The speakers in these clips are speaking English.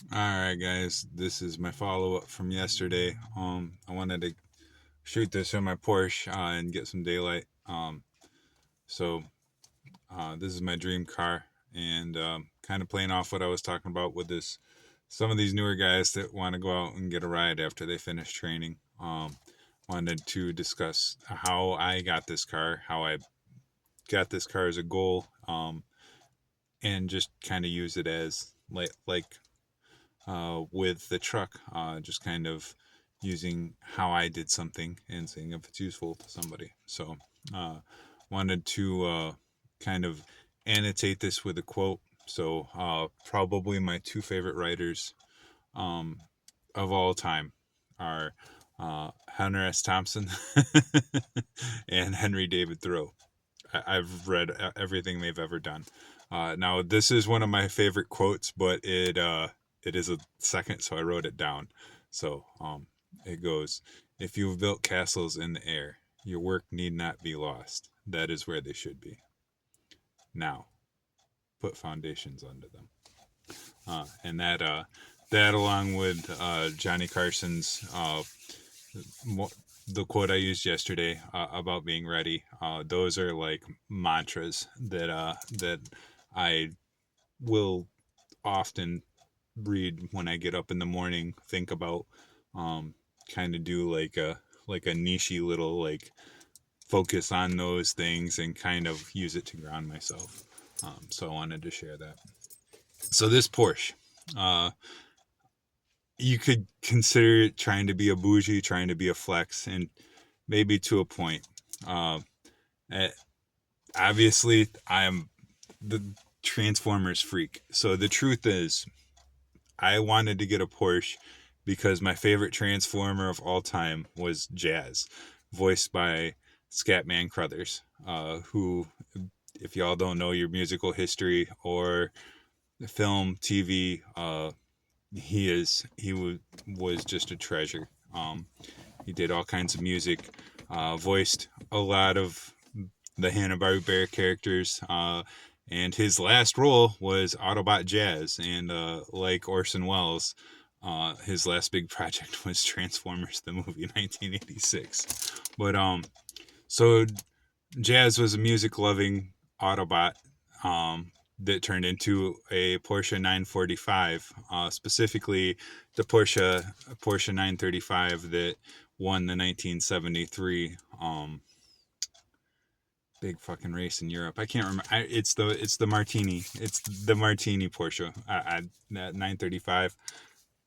All right, guys. This is my follow up from yesterday. I wanted to shoot this in my Porsche and get some daylight. So this is my dream car, and kind of playing off what I was talking about with this. Some of these newer guys that want to go out and get a ride after they finish training. Wanted to discuss how I got this car, how I got this car as a goal, and just kind of use it as with the truck, just kind of using how I did something and seeing if it's useful to somebody. So, uh, wanted to kind of annotate this with a quote. So, probably my two favorite writers um, of all time are Hunter S. Thompson and Henry David Thoreau. Have read everything they've ever done. Now, this is one of my favorite quotes, but it is a second, so I wrote it down. So it goes: "If you've built castles in the air, your work need not be lost. That is where they should be. Now, put foundations under them." And that along with Johnny Carson's the quote I used yesterday about being ready. Those are like mantras that I will often read when I get up in the morning. Think about, kind of do like a nichey little like focus on those things and kind of use it to ground myself. So I wanted to share that. So this Porsche, uh, you could consider it trying to be a bougie, trying to be a flex, and maybe to a point. Uh, eh, Obviously, I'm the Transformers freak. So the truth is, I wanted to get a Porsche because my favorite Transformer of all time was Jazz, voiced by Scatman Crothers, who, if y'all don't know your musical history or film, TV, he was just a treasure. He did all kinds of music, voiced a lot of the Hanna-Barbera characters, and his last role was Autobot Jazz. And like Orson Welles, his last big project was Transformers the movie in 1986. But so Jazz was a music-loving Autobot. That turned into a Porsche 945, specifically the Porsche 935 that won the 1973 big fucking race in Europe. I can't remember. It's the Martini. It's the Martini Porsche. That 935.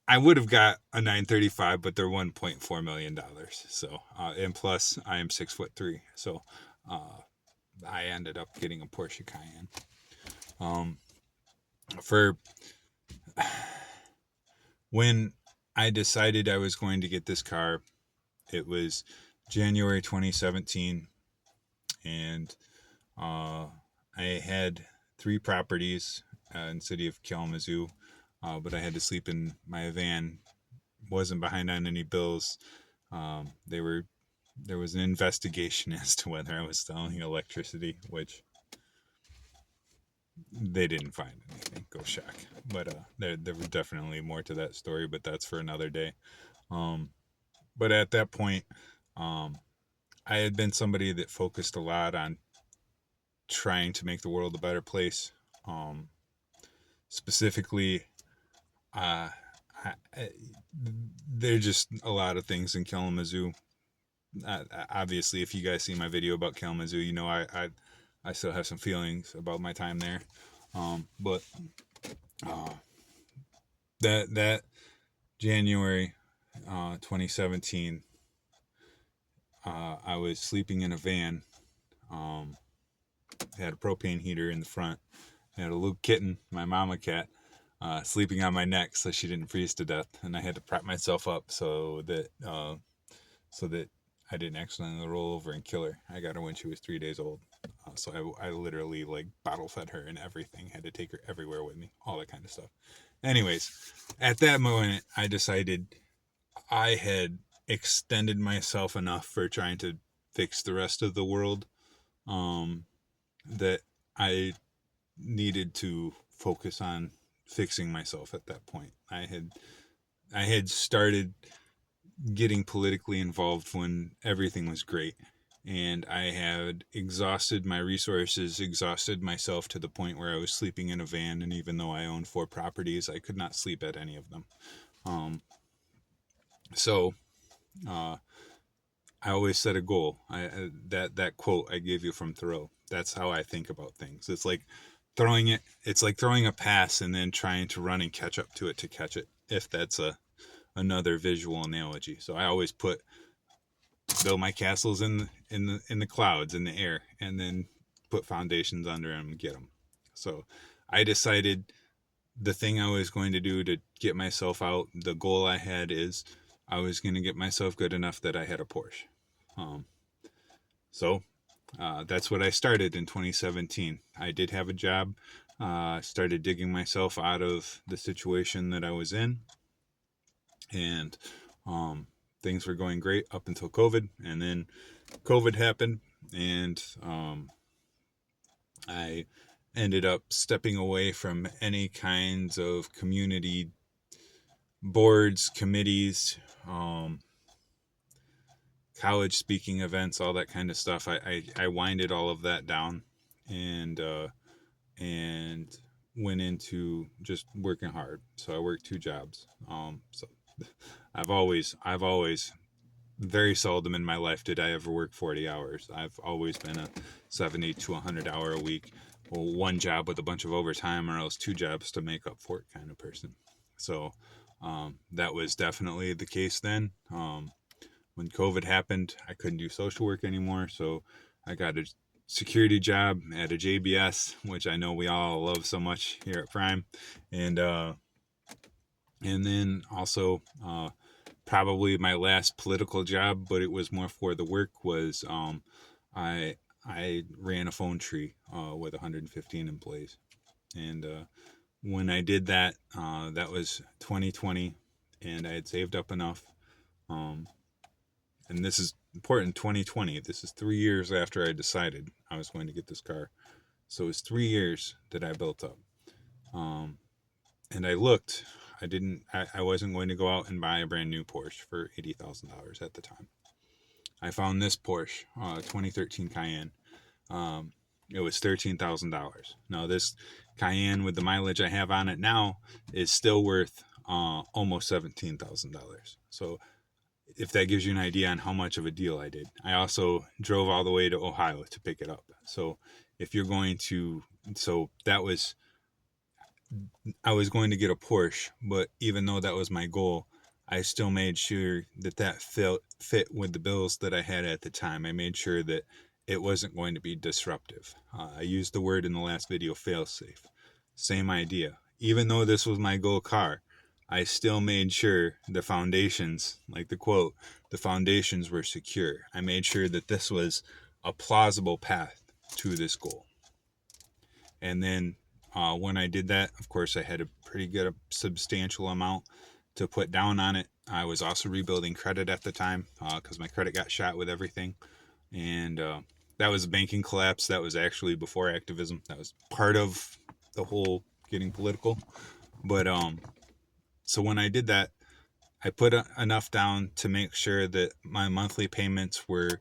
I would have got a 935, but they're $1.4 million. So and plus I am 6'3", so uh, I ended up getting a Porsche Cayenne. Um, for when I decided I was going to get this car, it was January 2017, and Uh, I had three properties in the city of Kalamazoo, but I had to sleep in my van. Wasn't behind on any bills. They were There was an investigation as to whether I was selling electricity, which they didn't find anything. Go check. But there was definitely more to that story, but that's for another day. Um, but at that point, um, I had been somebody that focused a lot on trying to make the world a better place. Um, Specifically, uh, I, there are just a lot of things in Kalamazoo. Obviously, if you guys see my video about Kalamazoo, you know I still have some feelings about my time there. But uh, that January 2017, I was sleeping in a van. Um, had a propane heater in the front. I had a little kitten, my mama cat, sleeping on my neck so she didn't freeze to death, and I had to prop myself up so that I didn't accidentally roll over and kill her. I got her when she was 3 days old, so I literally like bottle fed her and everything. Had to take her everywhere with me, all that kind of stuff. Anyways, at that moment, I decided I had extended myself enough for trying to fix the rest of the world, that I needed to focus on fixing myself at that point. I had started getting politically involved when everything was great. And I had exhausted my resources, exhausted myself to the point where I was sleeping in a van. And even though I owned 4 properties, I could not sleep at any of them. Um, so uh, I always set a goal. That quote I gave you from Thoreau. That's how I think about things. It's like throwing it. It's like throwing a pass and then trying to run and catch up to it to catch it. If that's another visual analogy. So I always build my castles in the clouds in the air, and then put foundations under them and get them. So I decided the thing I was going to do to get myself out. The goal I had is I was going to get myself good enough that I had a Porsche. Um, so that's what I started in 2017. I did have a job. Started digging myself out of the situation that I was in, and um, things were going great up until COVID, and then COVID happened, and I ended up stepping away from any kinds of community boards, committees, um, college speaking events, all that kind of stuff. I winded all of that down, and went into just working hard. So I worked 2 jobs. So I've always very seldom in my life did I ever work 40 hours. I've always been a 70 to 100 hour a week, well, 1 job with a bunch of overtime, or else 2 jobs to make up for it kind of person. So that was definitely the case then. When COVID happened, I couldn't do social work anymore. So I got a security job at a JBS, which I know we all love so much here at Prime. And then also, probably my last political job, but it was more for the work, was I I ran a phone tree with 115 employees, and when I did that, that was 2020, and I had saved up enough. Um, and this is important. 2020. This is 3 years after I decided I was going to get this car, so it's 3 years that I built up. Um, and I looked. I didn't. I wasn't going to go out and buy a brand new Porsche for $80,000 at the time. I found this Porsche, 2013 Cayenne. Um, it was $13,000. Now this Cayenne, with the mileage I have on it now, is still worth almost $17,000. So if that gives you an idea on how much of a deal I did, I also drove all the way to Ohio to pick it up. So if you're going to, so that was, I was going to get a Porsche, but even though that was my goal, I still made sure that fit with the bills that I had at the time. I made sure that it wasn't going to be disruptive. I used the word in the last video, fail safe. Same idea. Even though this was my goal car, I still made sure the foundations, like the quote, the foundations were secure. I made sure that this was a plausible path to this goal. And then when I did that, of course, I had a pretty good, substantial amount to put down on it. I was also rebuilding credit at the time because my credit got shot with everything. And that was a banking collapse. That was actually before activism. That was part of the whole getting political. But so when I did that, I put enough down to make sure that my monthly payments were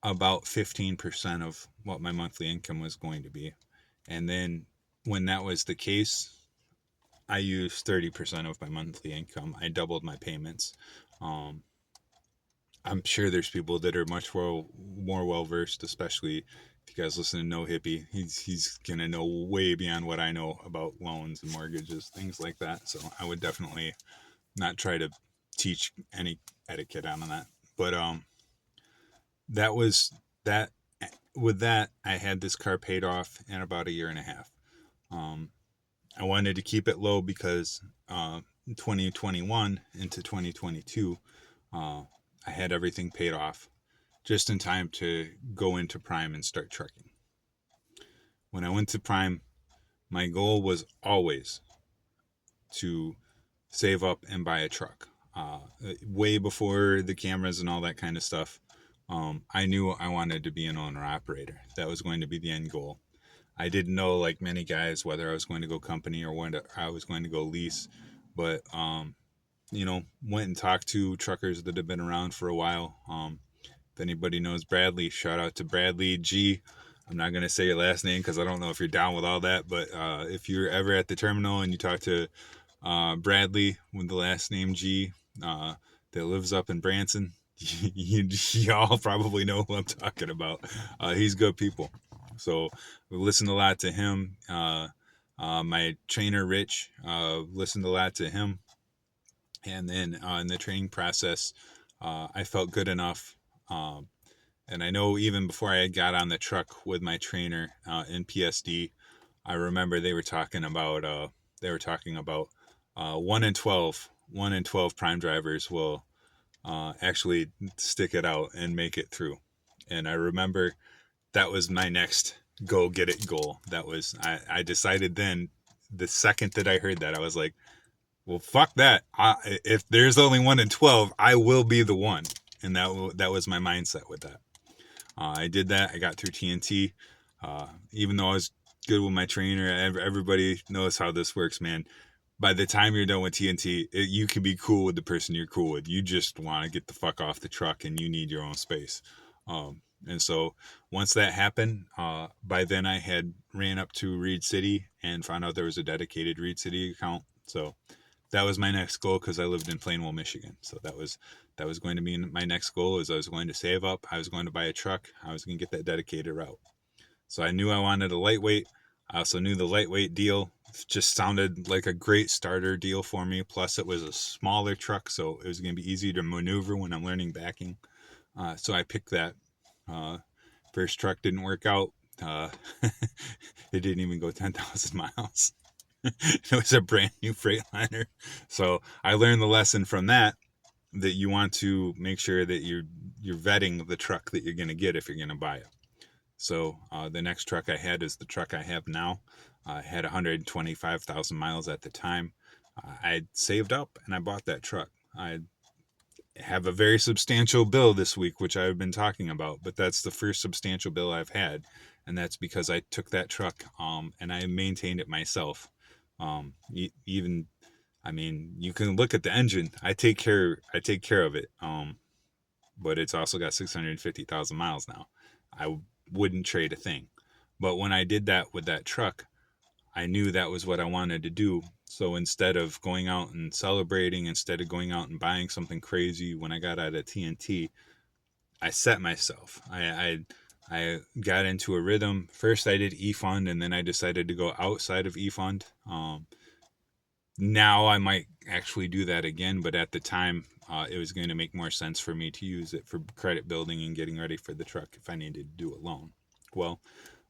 about 15% of what my monthly income was going to be. And then when that was the case, I used 30% of my monthly income. I doubled my payments. Um, I'm sure there's people that are much more well versed, especially if you guys listen to No Hippie. He's gonna know way beyond what I know about loans and mortgages, things like that. So I would definitely not try to teach any etiquette on that. But that was that. With that, I had this car paid off in about a year and a half. I wanted to keep it low because 2021 into 2022, I had everything paid off just in time to go into Prime and start trucking. When I went to Prime, my goal was always to save up and buy a truck. Way before the cameras and all that kind of stuff, I knew I wanted to be an owner operator. That was going to be the end goal. I didn't know, like many guys, whether I was going to go company or when I was going to go lease. But went and talked to truckers that have been around for a while. If anybody knows Bradley, shout out to Bradley G. I'm not gonna say your last name because I don't know if you're down with all that. But if you're ever at the terminal and you talk to Bradley with the last name G, uh, that lives up in Branson, y'all probably know who I'm talking about. He's good people. So we listened a lot to him. My trainer Rich listened a lot to him, and then in the training process, I felt good enough. Um, and I know even before I got on the truck with my trainer in PSD, I remember they were talking about 1 in 12 prime drivers will actually stick it out and make it through. And I remember that was my next go get it goal. I decided then, the second that I heard that, I was like, well, fuck that. If there's only 1 in 12, I will be the one. And that was my mindset with that. I did that. I got through TNT. Even though I was good with my trainer, everybody knows how this works, man. By the time you're done with TNT, you can be cool with the person you're cool with. You just want to get the fuck off the truck and you need your own space. And so once that happened, by then I had ran up to Reed City and found out there was a dedicated Reed City account. So that was my next goal because I lived in Plainwell, Michigan. So that was going to be my next goal. Is I was going to save up. I was going to buy a truck. I was going to get that dedicated route. So I knew I wanted a lightweight. I also knew the lightweight deal just sounded like a great starter deal for me. Plus, it was a smaller truck, so it was going to be easy to maneuver when I'm learning backing. So I picked that. Uh, First truck didn't work out. Uh, it didn't even go 10,000 miles. It was a brand new Freightliner. So I learned the lesson from that you want to make sure that you're vetting the truck that you're going to get if you're going to buy it. So the next truck I had is the truck I have now. I had 125,000 miles at the time. I saved up and I bought that truck. I have a very substantial bill this week, which I've been talking about, but that's the first substantial bill I've had, and that's because I took that truck and I maintained it myself. Even, I mean, you can look at the engine. I take care of it. But it's also got 650,000 miles now. I wouldn't trade a thing. But when I did that with that truck, I knew that was what I wanted to do. So instead of going out and celebrating, instead of going out and buying something crazy when I got out of TNT, I set myself. I got into a rhythm. First, I did eFund, and then I decided to go outside of eFund. Now I might actually do that again, but at the time, it was going to make more sense for me to use it for credit building and getting ready for the truck if I needed to do a loan. Well,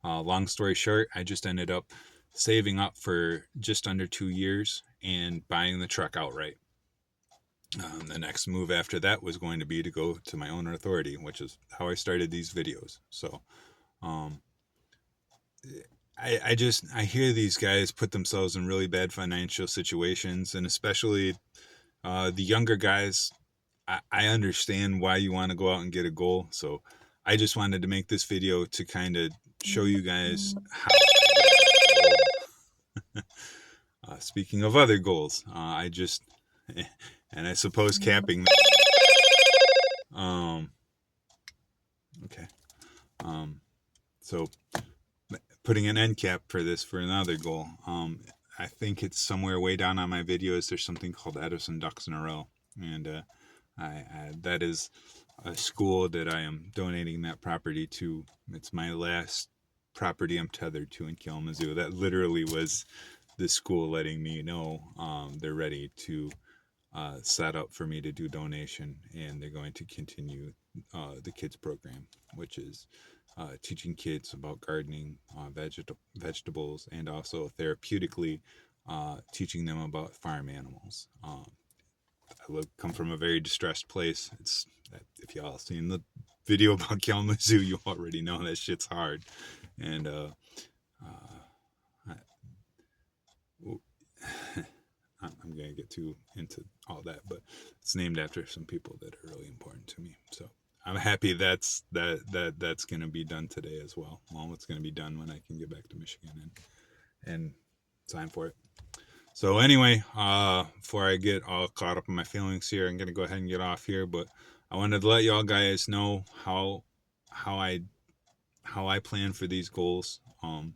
long story short, I just ended up saving up for just under 2 years and buying the truck outright. The next move after that was going to be to go to my own authority, which is how I started these videos. So, um, I hear these guys put themselves in really bad financial situations, and especially the younger guys. I understand why you want to go out and get a goal. So I just wanted to make this video to kind of show you guys how. Speaking of other goals, I just and I suppose capping. Okay. So putting an end cap for this for another goal. I think it's somewhere way down on my videos. There's something called Edison Ducks in a Row, and that is a school that I am donating that property to. It's my last property I'm tethered to in Kalamazoo. That literally was the school letting me know they're ready to set up for me to do donation, and they're going to continue the kids program, which is teaching kids about gardening, vegetables, and also therapeutically teaching them about farm animals. Come from a very distressed place. It's if y'all seen the video about Kalamazoo, you already know that shit's hard, and I'm gonna get too into all that, but it's named after some people that are really important to me. So I'm happy that's gonna be done today as well. Well, it's gonna be done when I can get back to Michigan and sign for it. So anyway, before I get all caught up in my feelings here, I'm gonna go ahead and get off here. But I wanted to let y'all guys know how I how I plan for these goals, and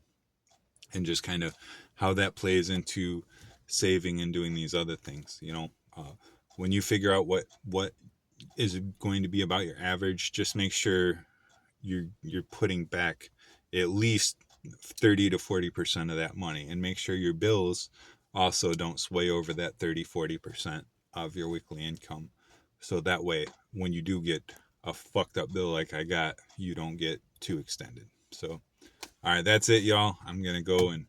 just kind of how that plays into saving and doing these other things. When you figure out what is going to be about your average, just make sure you're putting back at least 30 to 40% of that money, and make sure your bills also don't sway over that 30-40% of your weekly income, so that way when you do get a fucked up bill like I got, you don't get too extended. So all right, that's it, y'all. I'm gonna go and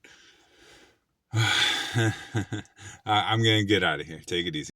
I'm gonna get out of here. Take it easy.